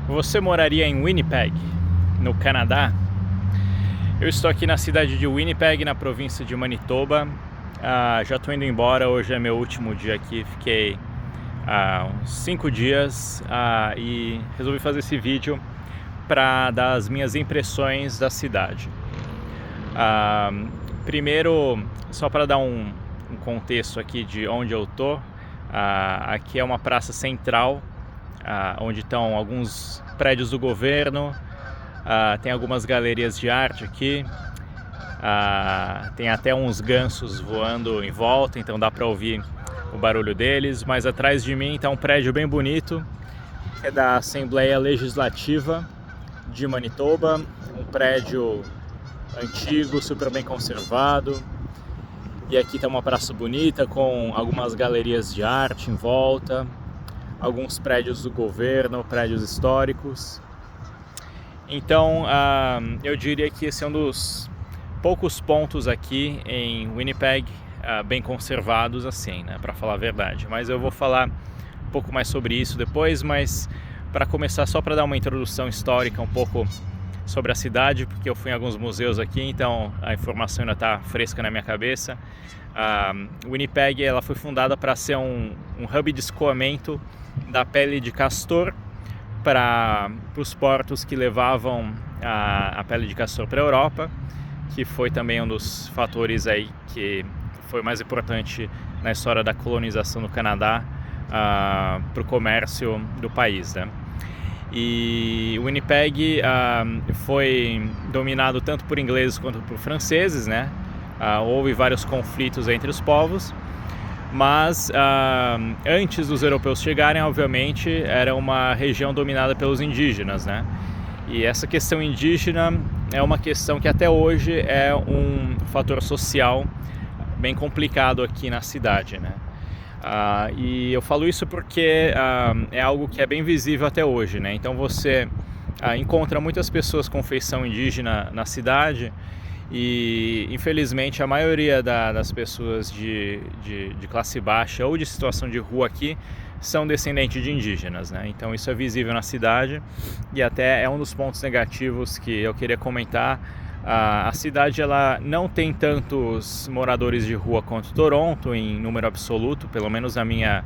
Você moraria em Winnipeg, no Canadá? Eu estou aqui na cidade de Winnipeg, na província de Manitoba. Já estou indo embora, hoje é meu último dia aqui. Fiquei uns 5 dias e resolvi fazer esse vídeo para dar as minhas impressões da cidade. Primeiro, só para dar um contexto aqui de onde eu tô, aqui é uma praça central, onde estão alguns prédios do governo, tem algumas galerias de arte aqui, tem até uns gansos voando em volta, então dá para ouvir o barulho deles. Mas atrás de mim está um prédio bem bonito, que é da Assembleia Legislativa de Manitoba, um prédio antigo, super bem conservado. E aqui está uma praça bonita com algumas galerias de arte em volta, alguns prédios do governo, prédios históricos. Então eu diria que esse é um dos poucos pontos aqui em Winnipeg bem conservados assim, né, para falar a verdade. Mas eu vou falar um pouco mais sobre isso depois, mas para começar, só para dar uma introdução histórica um pouco sobre a cidade, porque eu fui em alguns museus aqui, então a informação ainda está fresca na minha cabeça. Winnipeg, ela foi fundada para ser um hub de escoamento da pele de castor para os portos que levavam a pele de castor para a Europa, que foi também um dos fatores aí que foi mais importante na história da colonização do Canadá para o comércio do país, né? E Winnipeg foi dominado tanto por ingleses quanto por franceses, né? Houve vários conflitos entre os povos, mas antes dos europeus chegarem, obviamente, era uma região dominada pelos indígenas, né? E essa questão indígena é uma questão que até hoje é um fator social bem complicado aqui na cidade, né? E eu falo isso porque é algo que é bem visível até hoje, né? Então você encontra muitas pessoas com feição indígena na cidade e, infelizmente, a maioria das pessoas de classe baixa ou de situação de rua aqui são descendentes de indígenas, né? Então isso é visível na cidade e até é um dos pontos negativos que eu queria comentar. A cidade, ela não tem tantos moradores de rua quanto Toronto em número absoluto, pelo menos na minha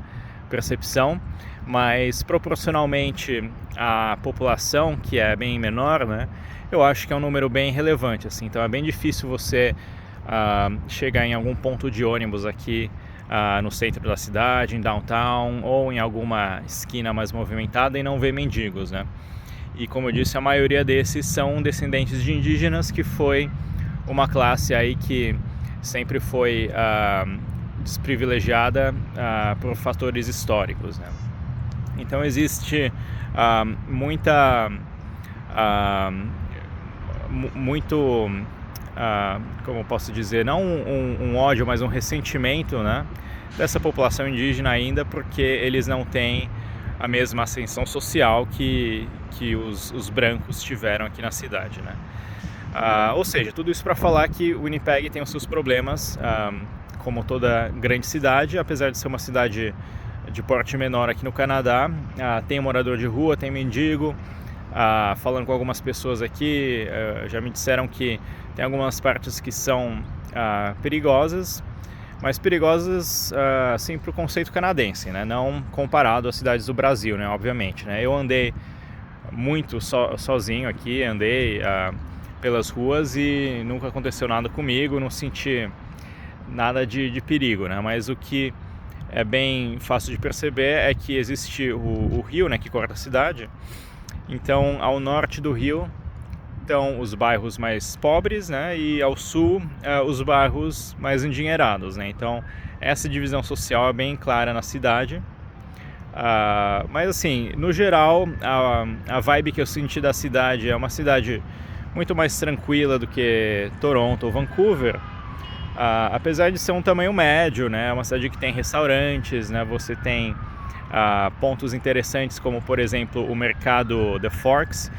percepção, mas proporcionalmente à população, que é bem menor, né, eu acho que é um número bem relevante, assim. Então é bem difícil você chegar em algum ponto de ônibus aqui no centro da cidade, em downtown ou em alguma esquina mais movimentada e não ver mendigos, né? E como eu disse, a maioria desses são descendentes de indígenas, que foi uma classe aí que sempre foi desprivilegiada por fatores históricos, né? Então existe como eu posso dizer, não um ódio, mas um ressentimento, né, dessa população indígena ainda, porque eles não têm a mesma ascensão social que os brancos tiveram aqui na cidade, né? Ou seja, tudo isso para falar que Winnipeg tem os seus problemas, como toda grande cidade, apesar de ser uma cidade de porte menor aqui no Canadá. Tem morador de rua, tem mendigo. Falando com algumas pessoas aqui, já me disseram que tem algumas partes que são perigosas, mas perigosas assim para o conceito canadense, né? Não comparado às cidades do Brasil, né? Obviamente, né? Eu andei muito sozinho aqui, andei pelas ruas e nunca aconteceu nada comigo, não senti nada de perigo, né? Mas o que é bem fácil de perceber é que existe o rio, né, que corta a cidade. Então, ao norte do rio estão os bairros mais pobres, né, e ao sul os bairros mais endinheirados, né? Então essa divisão social é bem clara na cidade. Mas assim, no geral, a vibe que eu senti da cidade é uma cidade muito mais tranquila do que Toronto ou Vancouver, apesar de ser um tamanho médio, né? É uma cidade que tem restaurantes, né? Você tem pontos interessantes, como por exemplo o mercado The Forks,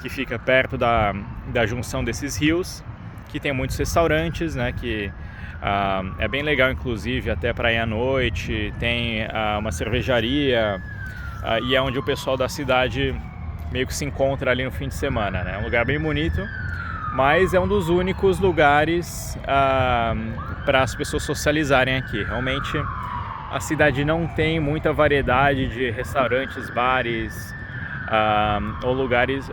que fica perto da junção desses rios, que tem muitos restaurantes, né, que é bem legal, inclusive, até para ir à noite. Tem uma cervejaria, e é onde o pessoal da cidade meio que se encontra ali no fim de semana, né? É um lugar bem bonito, mas é um dos únicos lugares para as pessoas socializarem aqui. Realmente a cidade não tem muita variedade de restaurantes, bares, ou lugares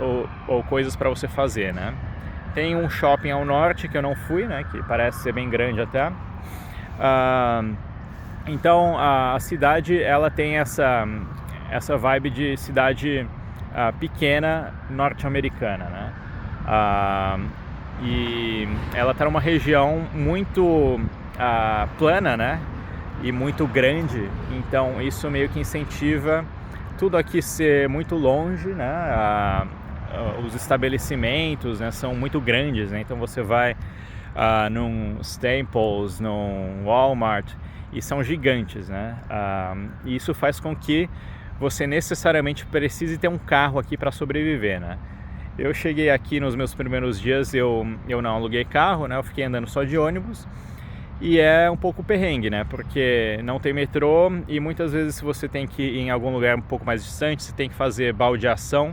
ou coisas para você fazer, né? Tem um shopping ao norte que eu não fui, né? Que parece ser bem grande até. Então a cidade ela tem essa vibe de cidade pequena norte-americana, né? E ela está numa região muito plana, né? E muito grande, então isso meio que incentiva tudo aqui ser muito longe, né? Os estabelecimentos, né, são muito grandes, né? Então você vai num Staples, num Walmart, e são gigantes, né? E isso faz com que você necessariamente precise ter um carro aqui para sobreviver, né? Eu cheguei aqui nos meus primeiros dias, eu não aluguei carro, né? Eu fiquei andando só de ônibus. E é um pouco perrengue, né? Porque não tem metrô e muitas vezes se você tem que ir em algum lugar um pouco mais distante, você tem que fazer baldeação,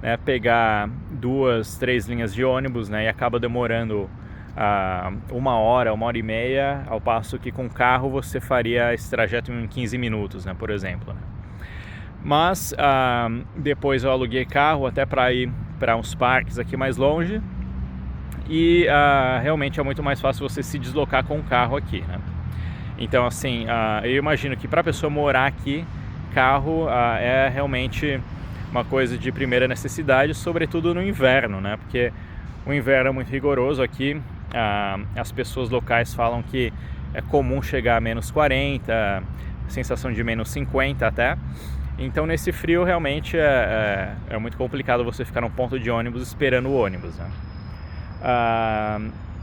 né? Pegar 2, 3 linhas de ônibus, né? E acaba demorando 1 hora, 1 hora e meia, ao passo que com carro você faria esse trajeto em 15 minutos, né? Por exemplo, né? Mas depois eu aluguei carro até para ir para uns parques aqui mais longe. E realmente é muito mais fácil você se deslocar com o carro aqui, né? Então assim, eu imagino que para a pessoa morar aqui, carro é realmente uma coisa de primeira necessidade, sobretudo no inverno, né? Porque o inverno é muito rigoroso aqui. As pessoas locais falam que é comum chegar a menos 40, sensação de menos 50 até. Então nesse frio realmente é muito complicado você ficar num ponto de ônibus esperando o ônibus, né?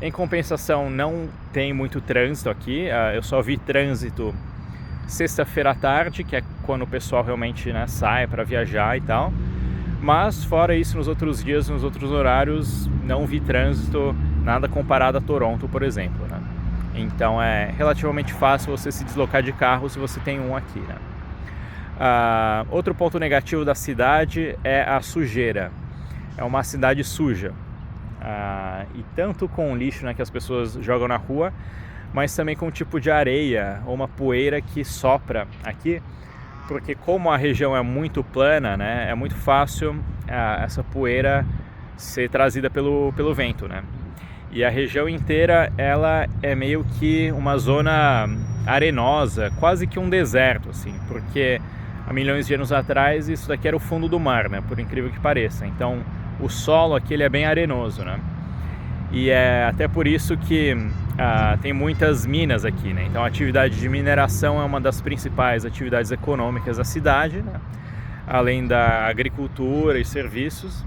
Em compensação, não tem muito trânsito aqui. Eu só vi trânsito sexta-feira à tarde, que é quando o pessoal realmente, né, sai para viajar e tal. Mas fora isso, nos outros dias, nos outros horários, não vi trânsito, nada comparado a Toronto, por exemplo, né? Então é relativamente fácil você se deslocar de carro se você tem um aqui, né? Outro ponto negativo da cidade é a sujeira. É uma cidade suja. E tanto com o lixo, né, que as pessoas jogam na rua, mas também com um tipo de areia ou uma poeira que sopra aqui, porque como a região é muito plana, né, é muito fácil essa poeira ser trazida pelo vento, né? E a região inteira ela é meio que uma zona arenosa, quase que um deserto, assim, porque há milhões de anos atrás isso daqui era o fundo do mar, né, por incrível que pareça. Então o solo aqui ele é bem arenoso, né? E é até por isso que tem muitas minas aqui, né? Então a atividade de mineração é uma das principais atividades econômicas da cidade, né? Além da agricultura e serviços.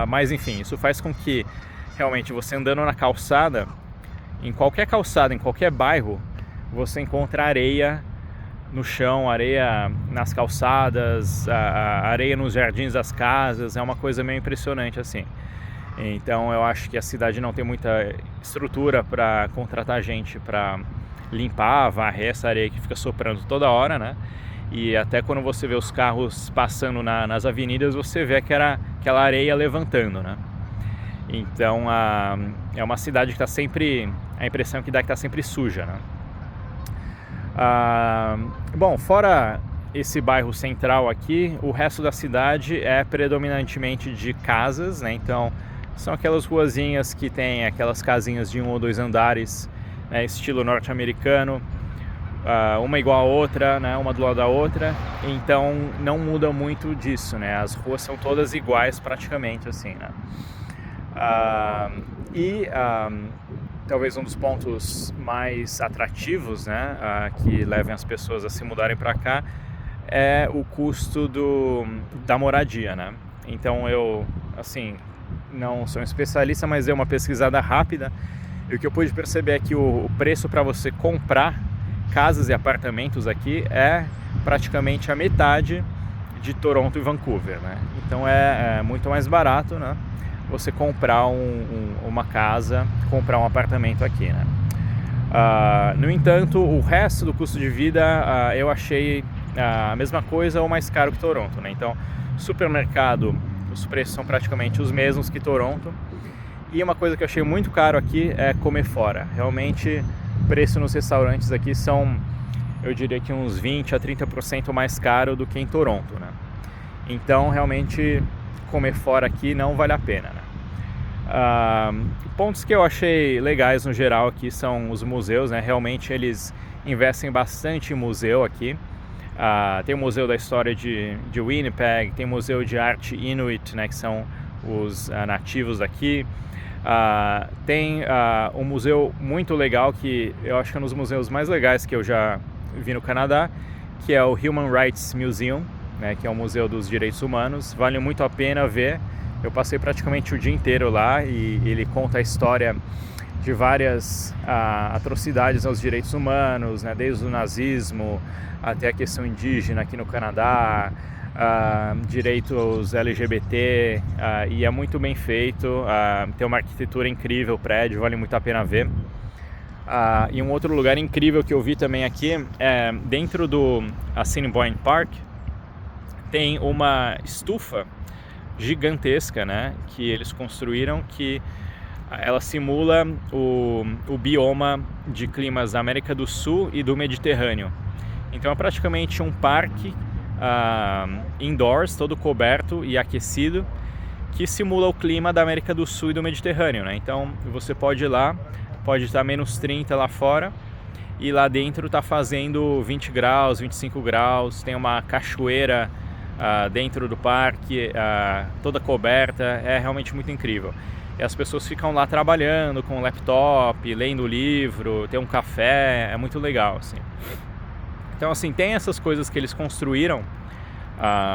Mas enfim, isso faz com que realmente você andando na calçada, em qualquer bairro, você encontra areia no chão, areia nas calçadas, areia nos jardins das casas. É uma coisa meio impressionante assim. Então eu acho que a cidade não tem muita estrutura para contratar gente para limpar, varrer essa areia que fica soprando toda hora, né? E até quando você vê os carros passando nas avenidas, você vê aquela areia levantando, né? Então é uma cidade que está sempre, a impressão que dá que está sempre suja, né? Bom, fora esse bairro central aqui, o resto da cidade é predominantemente de casas, né? Então são aquelas ruazinhas que tem aquelas casinhas de 1 ou 2 andares, né, estilo norte-americano, uma igual a outra, né, uma do lado da outra. Então não muda muito disso, né? As ruas são todas iguais praticamente assim, né? Talvez um dos pontos mais atrativos, né, que levem as pessoas a se mudarem para cá é o custo da moradia, né? Então eu, assim, não sou um especialista, mas dei uma pesquisada rápida e o que eu pude perceber é que o preço para você comprar casas e apartamentos aqui é praticamente a metade de Toronto e Vancouver, né? Então é muito mais barato, né, você comprar uma casa, comprar um apartamento aqui, né? No entanto, o resto do custo de vida eu achei a mesma coisa ou mais caro que Toronto, né? Então, supermercado, os preços são praticamente os mesmos que Toronto. E uma coisa que eu achei muito caro aqui é comer fora. Realmente, o preço nos restaurantes aqui são, eu diria que uns 20 a 30% mais caro do que em Toronto, né? Então, realmente, comer fora aqui não vale a pena, né? Pontos que eu achei legais no geral aqui são os museus, né? Realmente eles investem bastante em museu aqui. Tem o Museu da História de Winnipeg, tem o Museu de Arte Inuit, né? Que são os nativos daqui. Tem um museu muito legal que eu acho que é um dos museus mais legais que eu já vi no Canadá, que é o Human Rights Museum, né, que é o Museu dos Direitos Humanos. Vale muito a pena ver. Eu passei praticamente o dia inteiro lá e ele conta a história de várias atrocidades aos direitos humanos, né, desde o nazismo até a questão indígena aqui no Canadá, direitos LGBT, e é muito bem feito, tem uma arquitetura incrível, o prédio, vale muito a pena ver. E um outro lugar incrível que eu vi também aqui é dentro do Assiniboine Park, tem uma estufa gigantesca, né, que eles construíram, que ela simula o bioma de climas da América do Sul e do Mediterrâneo. Então é praticamente um parque indoors, todo coberto e aquecido, que simula o clima da América do Sul e do Mediterrâneo, né? Então você pode ir lá, pode estar menos 30 lá fora, e lá dentro está fazendo 20 graus, 25 graus, tem uma cachoeira dentro do parque, toda coberta, é realmente muito incrível. E as pessoas ficam lá trabalhando com o laptop, lendo livro, tem um café, é muito legal, assim. Então, assim, tem essas coisas que eles construíram,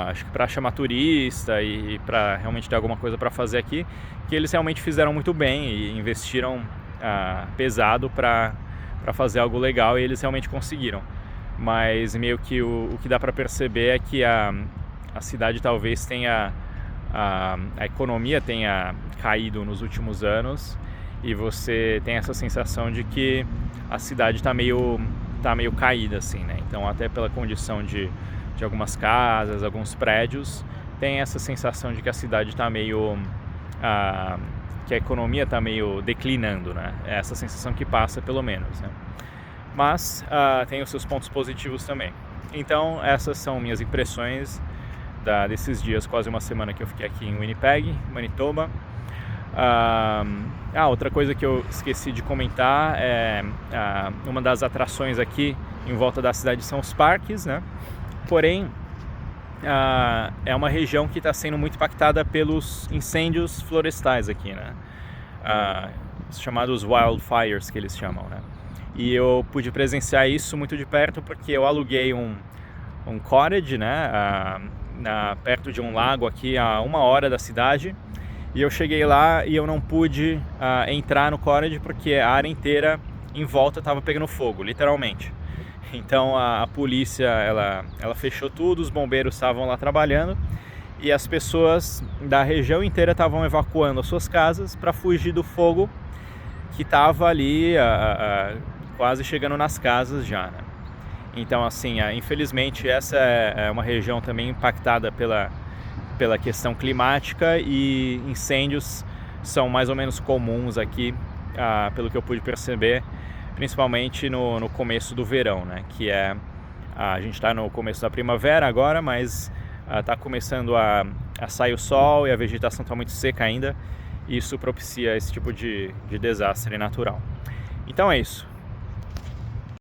acho que para chamar turista e para realmente ter alguma coisa para fazer aqui, que eles realmente fizeram muito bem e investiram pesado para fazer algo legal, e eles realmente conseguiram. Mas meio que o que dá para perceber é que a cidade talvez tenha, a economia tenha caído nos últimos anos, e você tem essa sensação de que a cidade está meio caída, assim, né? Então, até pela condição de algumas casas, alguns prédios, tem essa sensação de que a cidade está meio... que a economia está meio declinando, né? É essa sensação que passa, pelo menos, né? Mas tem os seus pontos positivos também. Então, essas são minhas impressões desses dias, quase uma semana que eu fiquei aqui em Winnipeg, Manitoba. Outra coisa que eu esqueci de comentar é uma das atrações aqui em volta da cidade são os parques, né? Porém, é uma região que está sendo muito impactada pelos incêndios florestais aqui, né? Chamados wildfires, que eles chamam, né? E eu pude presenciar isso muito de perto porque eu aluguei um cottage, né? Perto de um lago aqui a 1 hora da cidade, e eu cheguei lá e eu não pude entrar no cottage porque a área inteira em volta estava pegando fogo, literalmente. Então a polícia ela fechou tudo, os bombeiros estavam lá trabalhando e as pessoas da região inteira estavam evacuando as suas casas para fugir do fogo que estava ali quase chegando nas casas já, né? Então, assim, infelizmente essa é uma região também impactada pela questão climática, e incêndios são mais ou menos comuns aqui, pelo que eu pude perceber, principalmente no começo do verão, né? Que a gente está no começo da primavera agora, mas está começando a sair o sol e a vegetação está muito seca ainda, e isso propicia esse tipo de desastre natural. Então é isso.